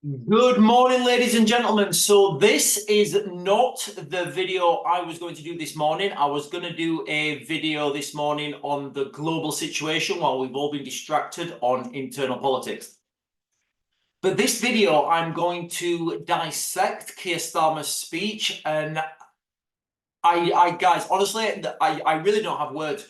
Good morning, ladies and gentlemen. So this is not the video I was going to do this morning. I was going to do a video this morning on the global situation while we've all been distracted on internal politics. But this video, I'm going to dissect Keir Starmer's speech. And guys, honestly, I really don't have words.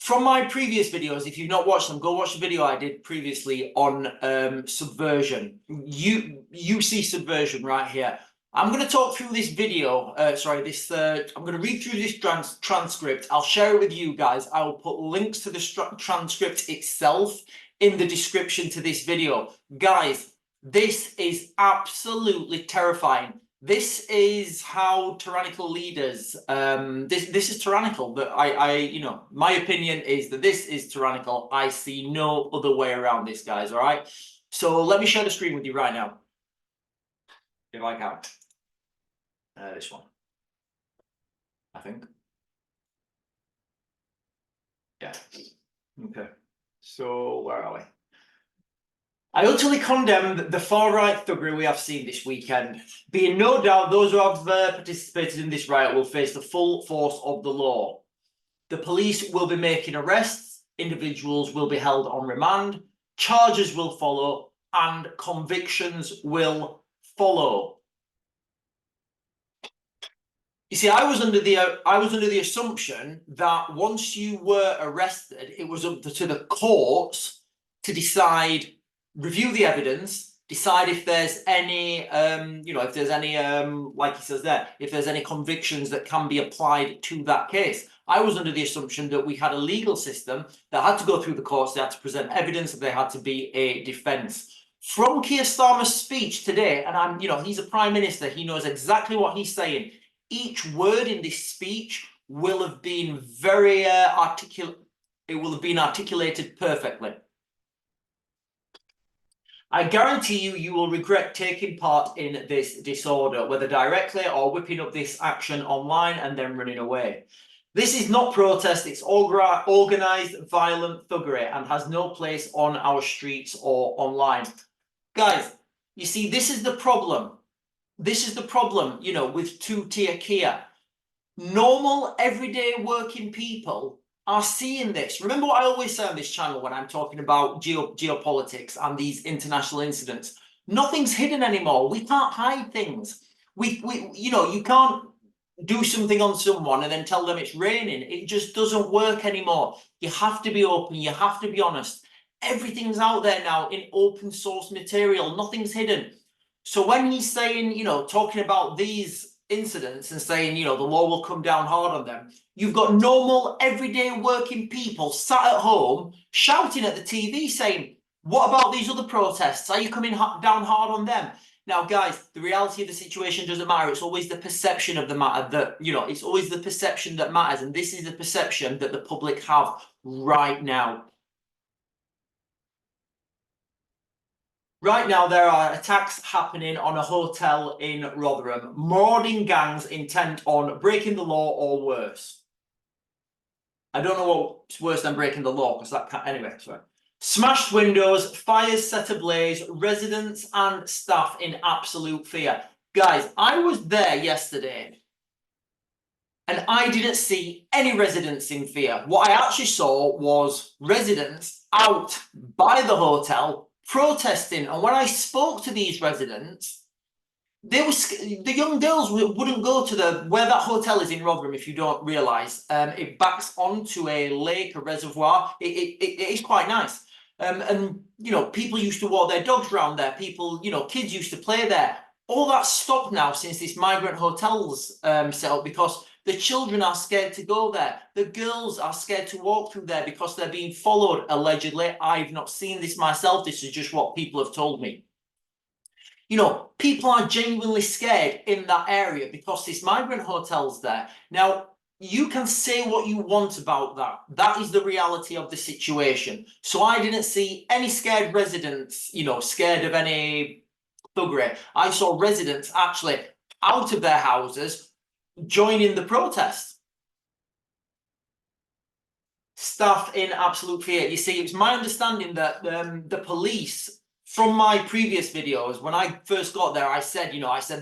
From my previous videos, if you've not watched them, go watch the video I did previously on subversion. You see subversion right here. I'm going to talk through this video. I'm going to read through this transcript. I'll share it with you guys. I will put links to the transcript itself in the description to this video. Guys, this is absolutely terrifying. This is how tyrannical leaders, this is tyrannical. But my opinion is that this is tyrannical. I see no other way around this, guys, all right? So let me share the screen with you right now. If I can. This one. I think. Yeah. Okay. So where are we? I utterly condemn the far-right thuggery we have seen this weekend. Being no doubt those who have participated in this riot will face the full force of the law. The police will be making arrests, individuals will be held on remand, charges will follow, and convictions will follow. You see, I was under the assumption that once you were arrested, it was up to the courts to decide, review the evidence, decide if there's any, if there's any, like he says there, if there's any convictions that can be applied to that case. I was under the assumption that we had a legal system that had to go through the courts, they had to present evidence, that there had to be a defense. From Keir Starmer's speech today, and he's a prime minister, he knows exactly what he's saying. Each word in this speech will have been very articulate. It will have been articulated perfectly. I guarantee you will regret taking part in this disorder, whether directly or whipping up this action online and then running away. This is not protest, it's organized violent thuggery and has no place on our streets or online. Guys, you see, this is the problem. This is the problem, with two-tier Keir. Normal, everyday working people are seeing this. Remember what I always say on this channel when I'm talking about geopolitics and these international incidents. Nothing's hidden anymore. We can't hide things. You can't do something on someone and then tell them it's raining. It just doesn't work anymore. You have to be open. You have to be honest. Everything's out there now in open source material. Nothing's hidden. So when he's saying, talking about these incidents and saying, the law will come down hard on them, you've got normal, everyday working people sat at home shouting at the TV saying, what about these other protests? Are you coming down hard on them? Now, guys, the reality of the situation doesn't matter. It's always the perception of the matter that, it's always the perception that matters. And this is the perception that the public have right now. Right now, there are attacks happening on a hotel in Rotherham. Marauding gangs intent on breaking the law or worse. I don't know what's worse than breaking the law, because that can't... Anyway, sorry. Smashed windows, fires set ablaze, residents and staff in absolute fear. Guys, I was there yesterday, and I didn't see any residents in fear. What I actually saw was residents out by the hotel protesting. And when I spoke to these residents, the young girls wouldn't go to where that hotel is in Rotherham. If you don't realise, it backs onto a lake, a reservoir. It is quite nice. And people used to walk their dogs around there. People, kids used to play there. All that's stopped now since this migrant hotel's set up, because the children are scared to go there. The girls are scared to walk through there because they're being followed, allegedly. I've not seen this myself. This is just what people have told me. People are genuinely scared in that area because this migrant hotel's there. Now, you can say what you want about that. That is the reality of the situation. So I didn't see any scared residents, scared of any thuggery. I saw residents actually out of their houses joining the protest. Staff in absolute fear. You see, it's my understanding that the police from my previous videos, when I first got there, I said,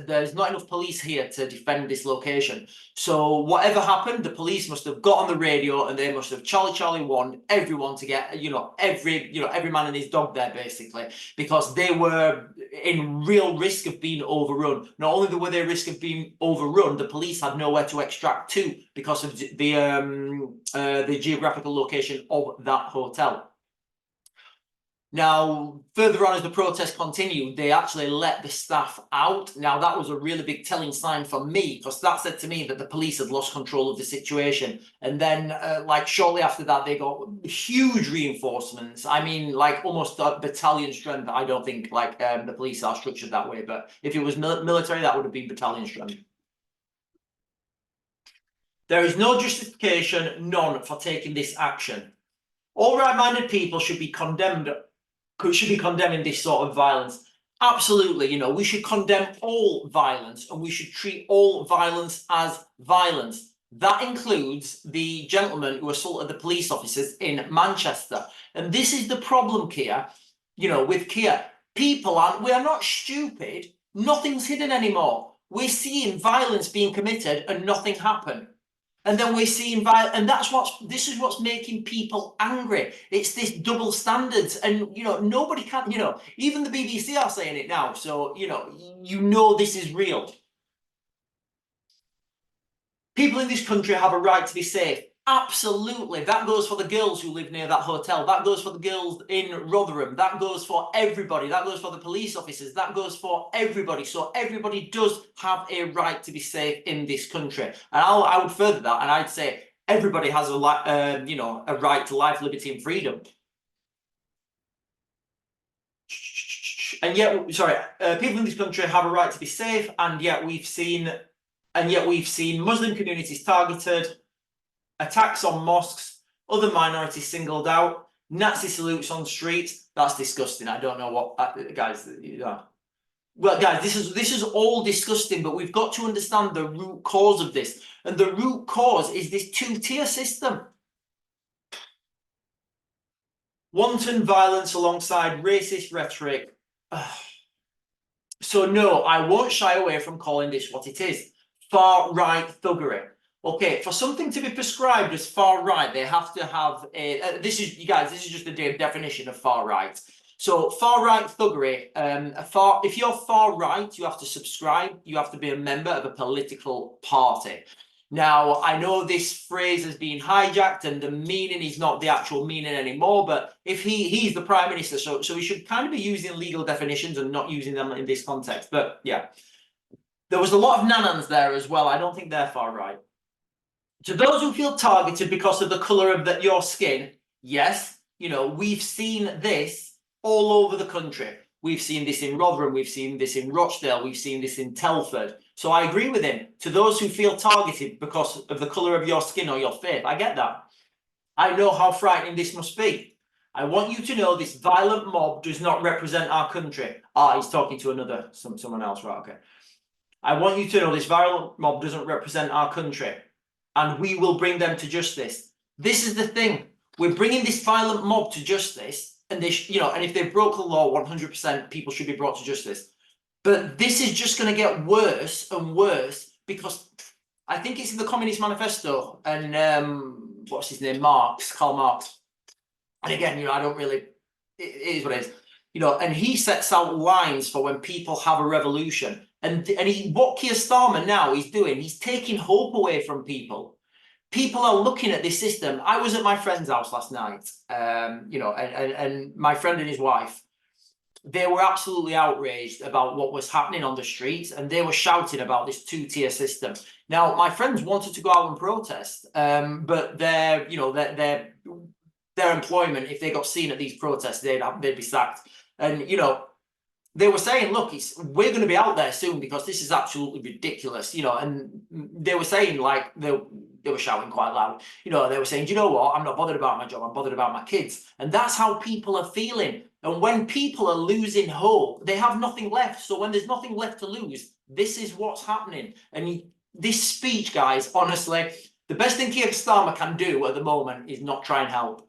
there's not enough police here to defend this location. So whatever happened, the police must have got on the radio and they must have Charlie warned everyone to get, every man and his dog there basically, because they were in real risk of being overrun. Not only were they at risk of being overrun, the police had nowhere to extract to because of the geographical location of that hotel. Now, further on as the protest continued, they actually let the staff out. Now, that was a really big telling sign for me, because that said to me that the police had lost control of the situation. And then, like, shortly after that, they got huge reinforcements. I mean, like, almost a battalion strength. I don't think, like, the police are structured that way. But if it was military, that would have been battalion strength. There is no justification, none, for taking this action. All right-minded people should be condemning this sort of violence. Absolutely, we should condemn all violence and we should treat all violence as violence. That includes the gentleman who assaulted the police officers in Manchester. And this is the problem, Kia, with Kia. We are not stupid. Nothing's hidden anymore. We're seeing violence being committed and nothing happened. And then we're seeing violence, and this is what's making people angry. It's this double standards, and nobody can, even the BBC are saying it now. So this is real. People in this country have a right to be safe. Absolutely. That goes for the girls who live near that hotel. That goes for the girls in Rotherham. That goes for everybody. That goes for the police officers. That goes for everybody. So everybody does have a right to be safe in this country. And I would further that, and I'd say everybody has a right to life, liberty, and freedom. And yet, people in this country have a right to be safe, and yet we've seen Muslim communities targeted, attacks on mosques, other minorities singled out, Nazi salutes on streets. That's disgusting. I don't know what, guys. Well, guys, this is all disgusting, but we've got to understand the root cause of this, and the root cause is this two-tier system. Wanton violence alongside racist rhetoric. So no, I won't shy away from calling this what it is: far-right thuggery. Okay, for something to be prescribed as far right, they have to have a. This is just the definition of far right. So far right thuggery. If you're far right, you have to subscribe. You have to be a member of a political party. Now, I know this phrase has been hijacked, and the meaning is not the actual meaning anymore. But if he's the prime minister, so he should kind of be using legal definitions and not using them in this context. But yeah, there was a lot of nanans there as well. I don't think they're far right. To those who feel targeted because of the colour of your skin, yes, we've seen this all over the country. We've seen this in Rotherham, we've seen this in Rochdale, we've seen this in Telford. So I agree with him. To those who feel targeted because of the colour of your skin or your faith, I get that. I know how frightening this must be. I want you to know this violent mob does not represent our country. He's talking to someone else, right? Okay. I want you to know this violent mob doesn't represent our country, and we will bring them to justice. This is the thing. We're bringing this violent mob to justice, and and if they broke the law, 100% people should be brought to justice. But this is just going to get worse and worse, because I think it's in the Communist Manifesto, and what's his name, Karl Marx. And again, I don't really. It is what it is. And he sets out lines for when people have a revolution. And what Keir Starmer now is doing, he's taking hope away from people. People are looking at this system. I was at my friend's house last night, and my friend and his wife, they were absolutely outraged about what was happening on the streets, and they were shouting about this two-tier system. Now, my friends wanted to go out and protest, but their employment, if they got seen at these protests, they'd be sacked. And they were saying, look, we're going to be out there soon because this is absolutely ridiculous, and they were saying, like, they were shouting quite loud, they were saying, do you know what, I'm not bothered about my job, I'm bothered about my kids. And that's how people are feeling. And when people are losing hope, they have nothing left. So when there's nothing left to lose, this is what's happening. And this speech, guys, honestly, the best thing Keir Starmer can do at the moment is not try and help.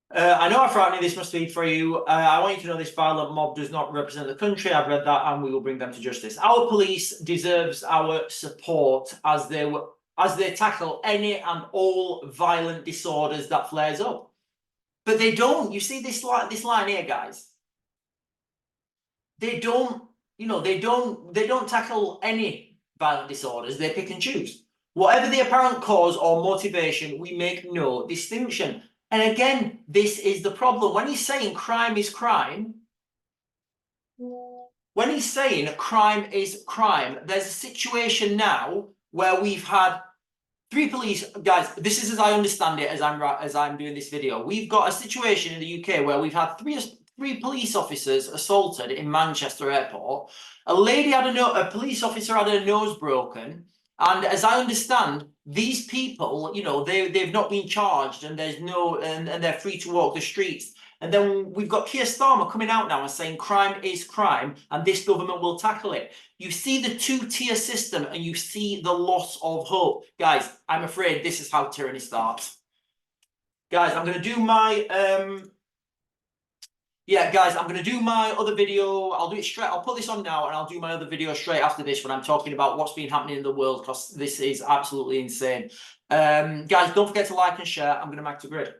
I know how frightening this must be for you. I want you to know this violent mob does not represent the country. I've read that, and we will bring them to justice. Our police deserves our support as they tackle any and all violent disorders that flares up. But they don't. You see this line here, guys. They don't. They don't tackle any violent disorders. They pick and choose. Whatever the apparent cause or motivation, we make no distinction. And again, this is the problem. When he's saying crime is crime, there's a situation now where we've had 3 police guys. This is as I understand it as I'm doing this video. We've got a situation in the UK where we've had three police officers assaulted in Manchester Airport. A police officer had her nose broken. And as I understand, these people, they've not been charged, and and they're free to walk the streets. And then we've got Keir Starmer coming out now and saying crime is crime, and this government will tackle it. You see the 2-tier system, and you see the loss of hope. Guys, I'm afraid this is how tyranny starts. Guys, I'm going to do my I'm going to do my other video. I'll do it straight. I'll put this on now, and I'll do my other video straight after this when I'm talking about what's been happening in the world, because this is absolutely insane. Guys, don't forget to like and share. I'm going to make the grid.